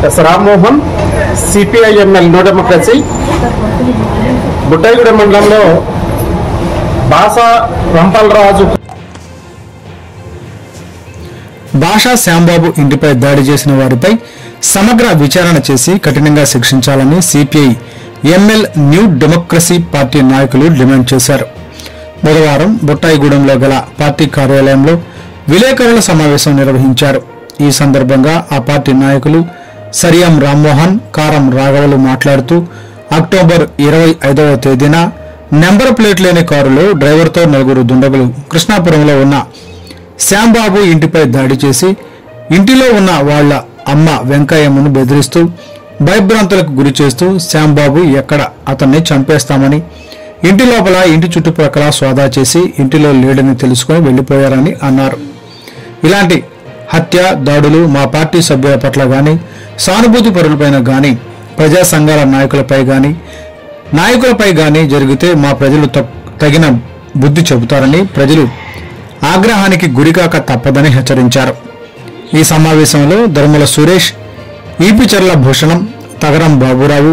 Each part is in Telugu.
Yes Rammohan, CPI ML new democracy, Buttaigudem మండలంలో భాషా రంపలరాజు భాషా శ్యాంబాబు ఇంటిపై దాడి చేసిన వారిపై సమగ్ర విచారణ చేసి కఠినంగా శిక్షించాలని CPI ML new democracy party నాయకులు డిమాండ్ చేశారు. బుధవారం బుట్టాయిగూడెంలో గల పార్టీ కార్యాలయంలో విలేకరుల సమావేశం నిర్వహించారు. ఈ సందర్భంగా ఆ పార్టీ నాయకులు సరియం రామ్మోహన్, కారం రాఘవలు మాట్లాడుతూ అక్టోబర్ 25వ తేదీన నెంబర్ ప్లేట్ లేని కారులో డ్రైవర్తో 4 దుండగులు కృష్ణాపురంలో ఉన్న శ్యాంబాబు ఇంటిపై దాడి చేసి ఇంటిలో ఉన్న వాళ్ల అమ్మ వెంకయ్యమ్మను బెదిరిస్తూ భయభ్రాంతులకు గురి చేస్తూ శ్యాంబాబు ఎక్కడ అతన్ని చంపేస్తామని ఇంటి లోపల ఇంటి చుట్టుప్రక్కల సోదా చేసి ఇంటిలో లేడని తెలుసుకుని వెళ్లిపోయారని అన్నారు. ఇలాంటి హత్య దాడులు మా పార్టీ సభ్యుల పట్ల గాని, సానుభూతి పరులపైన గాని, ప్రజా సంఘాల నాయకులపై గాని జరిగితే మా ప్రజలు తగిన బుద్ధి చెబుతారని, ప్రజలు ఆగ్రహానికి గురికాక తప్పదని హెచ్చరించారు. ఈ సమావేశంలో ధర్మల సురేష్, ఈపిచర్ల భూషణం, తగరం బాబురావు,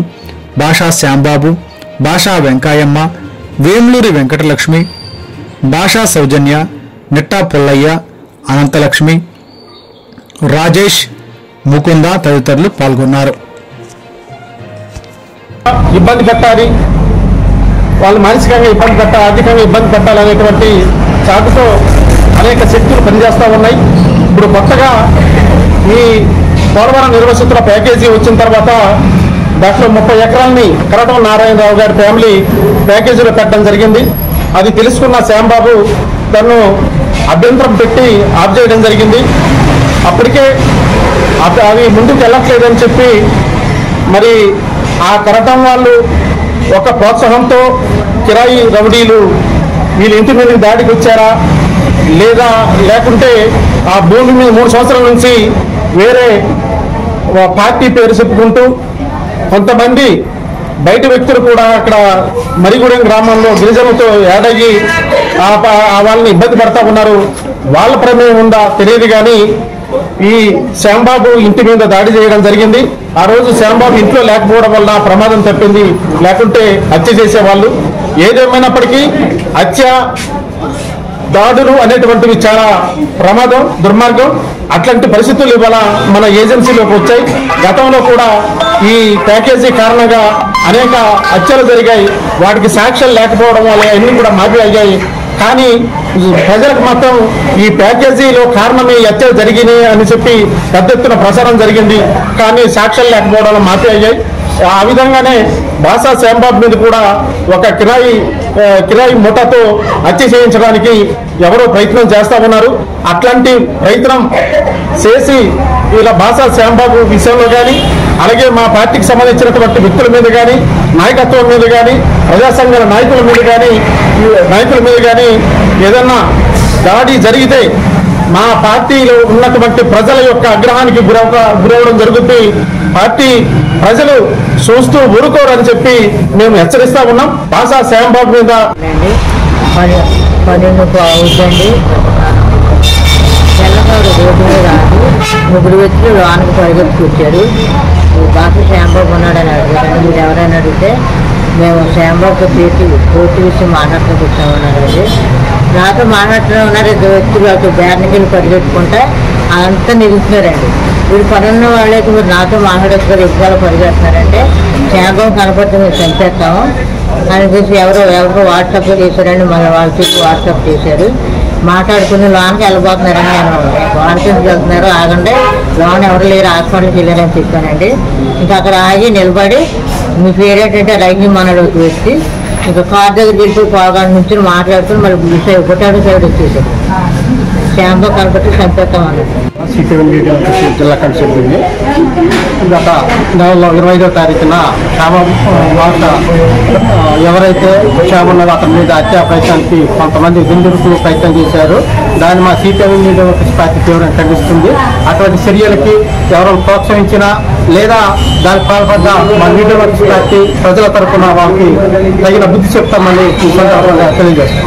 భాషా శ్యాంబాబు, భాషా వెంకాయమ్మ, వేమ్లూరి వెంకటలక్ష్మి, భాషా సౌజన్య, నిట్టా పుల్లయ్య, అనంతలక్ష్మి, రాజేష్, ముకుంద తదితరులు పాల్గొన్నారు. ఇబ్బంది పెట్టాలి, వాళ్ళు మానసికంగా ఇబ్బంది పెట్టాలి, ఆర్థికంగా ఇబ్బంది పెట్టాలనేటువంటి చాటుతో అనేక శక్తులు పనిచేస్తూ ఉన్నాయి. ఇప్పుడు కొత్తగా ఈ పోలవరం నిర్వసితుల ప్యాకేజీ వచ్చిన తర్వాత దాంట్లో 30 ఎకరాలని కరటం నారాయణరావు గారి ఫ్యామిలీ ప్యాకేజీలో పెట్టడం జరిగింది. అది తెలుసుకున్న శ్యాంబాబు తను అభ్యంతరం పెట్టి ఆఫ్ చేయడం జరిగింది. అప్పటికే అవి ముందుకు వెళ్ళట్లేదని చెప్పి మరి ఆ కరటం వాళ్ళు ఒక ప్రోత్సాహంతో కిరాయి రౌడీలు వీళ్ళ ఇంటి మీద దాడికి వచ్చారా లేకుంటే ఆ భూమి మీద 3 సంవత్సరాల నుంచి వేరే పార్టీ పేరు చెప్పుకుంటూ కొంతమంది బయట వ్యక్తులు కూడా అక్కడ మరిగూడెం గ్రామంలో గిరిజనులతో ఏడగి వాళ్ళని ఇబ్బంది పడతా ఉన్నారు. వాళ్ళ ప్రమేయం ఉందా తెలియదు కానీ ఈ శ్యాంబాబు ఇంటి మీద దాడి చేయడం జరిగింది. ఆ రోజు శ్యాంబాబు ఇంట్లో లేకపోవడం వల్ల ప్రమాదం తప్పింది, లేకుంటే హత్య చేసేవాళ్ళు. ఏదేమైనప్పటికీ హత్య దాడులు అనేటువంటివి చాలా ప్రమాదం, దుర్మార్గం. అట్లాంటి పరిస్థితులు ఇవాళ మన ఏజెన్సీలోకి వచ్చాయి. గతంలో కూడా ఈ ప్యాకేజీ కారణంగా అనేక హత్యలు జరిగాయి. వాటికి సాక్ష్యాలు లేకపోవడం వల్ల అన్నీ కూడా మాఫీ అయ్యాయి. కానీ ప్రజలకు మాత్రం ఈ ప్యాకేజీలో కారణమే హత్యలు జరిగినాయి అని చెప్పి పెద్ద ఎత్తున ప్రచారం జరిగింది. కానీ సాక్ష్యాలు లేకపోవడం వల్ల మాఫీ అయ్యాయి. ఆ విధంగానే భాషా శ్యాంబాబు మీద కూడా ఒక కిరాయి ముఠాతో హత్య చేయించడానికి ఎవరో ప్రయత్నం చేస్తా ఉన్నారు. అట్లాంటి ప్రయత్నం చేసి ఇలా భాషా శ్యాంబాబు విషయంలో కానీ, అలాగే మా పార్టీకి సంబంధించినటువంటి వ్యక్తుల మీద కానీ, నాయకత్వం మీద కానీ, ప్రజా సంఘాల నాయకుల మీద కానీ ఏదన్నా దాడి జరిగితే మా పార్టీలో ఉన్నటువంటి ప్రజల యొక్క ఆగ్రహానికి గురవడం జరుగుతుంది. పార్టీ ప్రజలు చూస్తూ ఊరుకోరని చెప్పి మేము హెచ్చరిస్తా ఉన్నాం. భాషా శ్యాంబాబు మీద 12 అవుతుంది. తెల్లవారు రోడ్డు మీద ముగ్గురు వ్యక్తులు లోనికి పరిగెత్తుకు వచ్చారు. భాషా శ్యాంబాబు ఉన్నాడని అడిగారు. మీరు ఎవరైనా అడిగితే మేము శ్యాంబాబుతో కోర్టు విషయం మాట్లాడుతూ వచ్చామన్నారండి. నాతో మాట్లాడుతూ ఉన్నారు. 2 వ్యక్తులు అటు బ్యార్నికలు పరిగెట్టుకుంటే అంతా నిలుస్తున్నారండి. వీళ్ళు పనున్న వాళ్ళకి మీరు నాతో మాట్లాడేసుకొని ఎక్కువ పరిగెడుతున్నారంటే శ్యాంబాబు కనపడితే మీరు చంపేస్తాము అని చెప్పి ఎవరో వాట్సాప్లో చేశారండి. మళ్ళీ వాళ్ళు చెప్పి వాట్సాప్ చేశారు. మాట్లాడుకుని లోనికి వెళ్ళిపోతున్నారని నేను వాట్సాప్కి వెళ్తున్నారు, ఆగండి, లోన్ ఎవరు లేరు, హాస్పిటల్కి వెళ్ళారని చెప్పానండి. ఇంకా అక్కడ ఆగి నిలబడి మీ పేరు ఏంటంటే రైతు మనలోకి వచ్చి ఇంకా కార్ దగ్గర వెళ్ళి పావుగంట నుంచి మాట్లాడుకుని మళ్ళీ పుట్టాడు సైడ్ వచ్చేసారు. శ్యాంబాబు కనపట్టి చంపేస్తామన్నారు. జిల్లా కమిషన్ గత నెలలో 25వ తారీఖున ఎవరైతే శ్యామన్నారో అతని మీద హత్యా ప్రయత్నానికి కొంతమంది దుందుడుకు ప్రయత్నం చేశారు. దాన్ని మా సిపిఐ పార్టీ తీవ్రంగా ఖండిస్తుంది. అటువంటి చర్యలకి ఎవరైనా ప్రోత్సహించినా లేదా దానికి పాల్పడ్డ మా లీడర్ పార్టీ ప్రజల తరఫున వాళ్ళకి తగిన బుద్ధి చెప్తామని ఈ సందర్భంగా తెలియజేస్తాం.